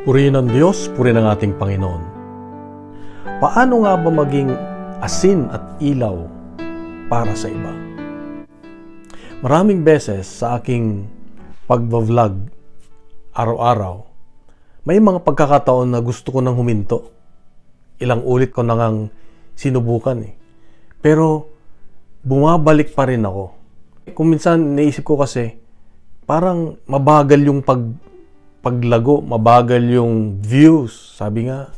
Purihin ng Diyos, purihin ng ating Panginoon. Paano nga ba maging asin at ilaw para sa iba? Maraming beses sa aking pag-vlog araw-araw, may mga pagkakataon na gusto ko nang huminto. Ilang ulit ko na ngang sinubukan Pero bumabalik pa rin ako. Kung minsan naisip ko kasi, parang mabagal yung paglago, mabagal yung views. Sabi nga,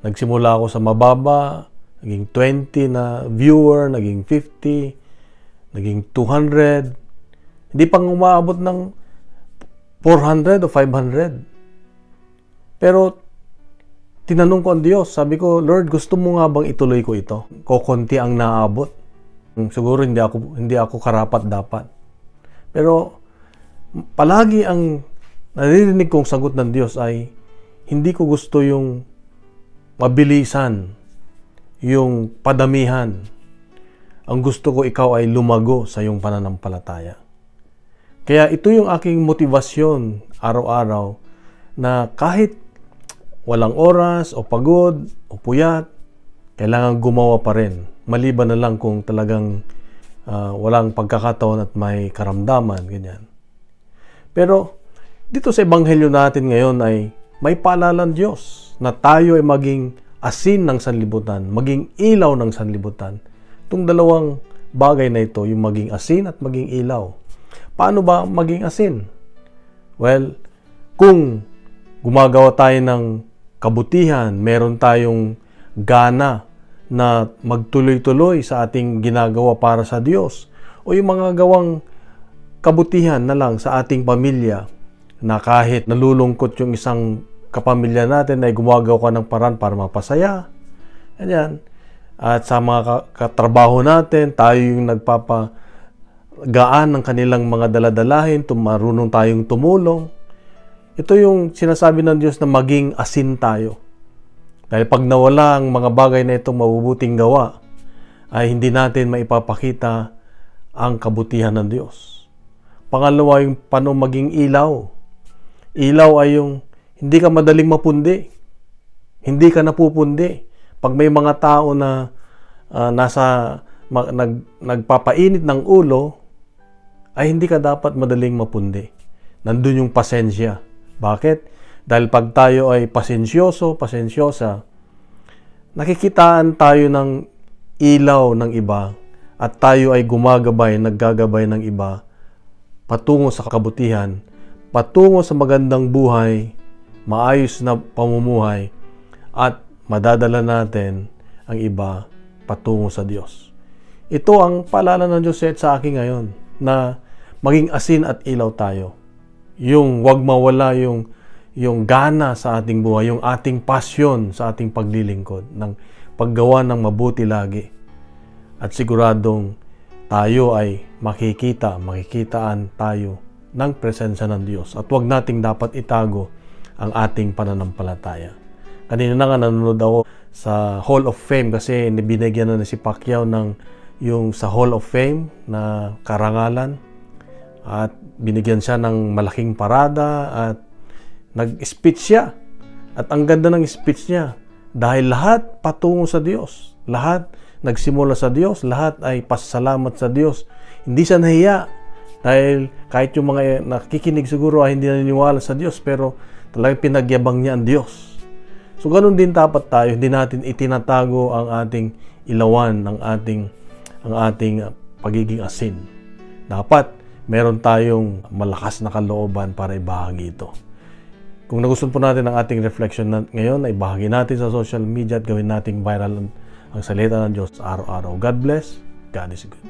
nagsimula ako sa mababa, naging 20 na viewer, naging 50, naging 200. Hindi pang umaabot ng 400 o 500. Pero, tinanong ko ang Diyos, sabi ko, Lord, gusto mo nga bang ituloy ko ito? Kokonti ang naabot. Siguro hindi ako karapat dapat. Pero, palagi ang naririnig kong sagot ng Diyos ay, hindi ko gusto yung mabilisan, yung padamihan. Ang gusto ko ikaw ay lumago sa iyong pananampalataya. Kaya ito yung aking motivasyon araw-araw na kahit walang oras o pagod o puyat, kailangan gumawa pa rin. Maliban na lang kung talagang walang pagkakataon at may karamdaman, ganyan. Pero dito sa ebanghelyo natin ngayon ay may paalala ng Diyos na tayo ay maging asin ng sanlibutan, maging ilaw ng sanlibutan. Itong dalawang bagay na ito, yung maging asin at maging ilaw. Paano ba maging asin? Well, kung gumagawa tayo ng kabutihan, meron tayong gana na magtuloy-tuloy sa ating ginagawa para sa Diyos, o yung mga gawang kabutihan na lang sa ating pamilya, na kahit nalulungkot yung isang kapamilya natin ay gumagawa ka ng paraan para mapasaya. Ganyan. At sa mga katrabaho natin, tayo yung nagpapagaan ng kanilang mga daladalahin, marunong tayong tumulong. Ito yung sinasabi ng Diyos na maging asin tayo. Dahil pag nawala ang mga bagay na itong mabubuting gawa, ay hindi natin maipapakita ang kabutihan ng Diyos. Pangalawa, yung paano maging ilaw. Ilaw ay yung hindi ka madaling mapundi. Hindi ka napupundi. Pag may mga tao na nagpapainit ng ulo, ay hindi ka dapat madaling mapundi. Nandun yung pasensya. Bakit? Dahil pag tayo ay pasensyosa, nakikitaan tayo ng ilaw ng iba at tayo ay naggagabay ng iba patungo sa kabutihan, patungo sa magandang buhay, maayos na pamumuhay, at madadala natin ang iba patungo sa Diyos. Ito ang paalala ng Diyos sa akin ngayon, na maging asin at ilaw tayo. Yung wag mawala yung gana sa ating buhay, yung ating pasyon sa ating paglilingkod, ng paggawa ng mabuti lagi. At siguradong tayo ay makikitaan tayo ng presensya ng Diyos. At huwag nating dapat itago ang ating pananampalataya. Kanina na nga nanonood ako sa Hall of Fame kasi binigyan na si Pacquiao ng yung sa Hall of Fame na karangalan. At binigyan siya ng malaking parada at nag-speech siya. At ang ganda ng speech niya dahil lahat patungo sa Diyos. Lahat nagsimula sa Diyos. Lahat ay pasalamat sa Diyos. Hindi siya nahiya. Dahil kahit yung mga nakikinig siguro ay hindi naniniwala sa Diyos, pero talagang pinagyabang niya ang Diyos. So ganun din dapat tayo, hindi natin itinatago ang ating ilawan, ang ating pagiging asin. Dapat meron tayong malakas na kalooban para ibahagi ito. Kung nagustuhan po natin ang ating reflection ngayon, ay bahagi natin sa social media at gawin nating viral ang salita ng Diyos araw-araw. God bless. God is good.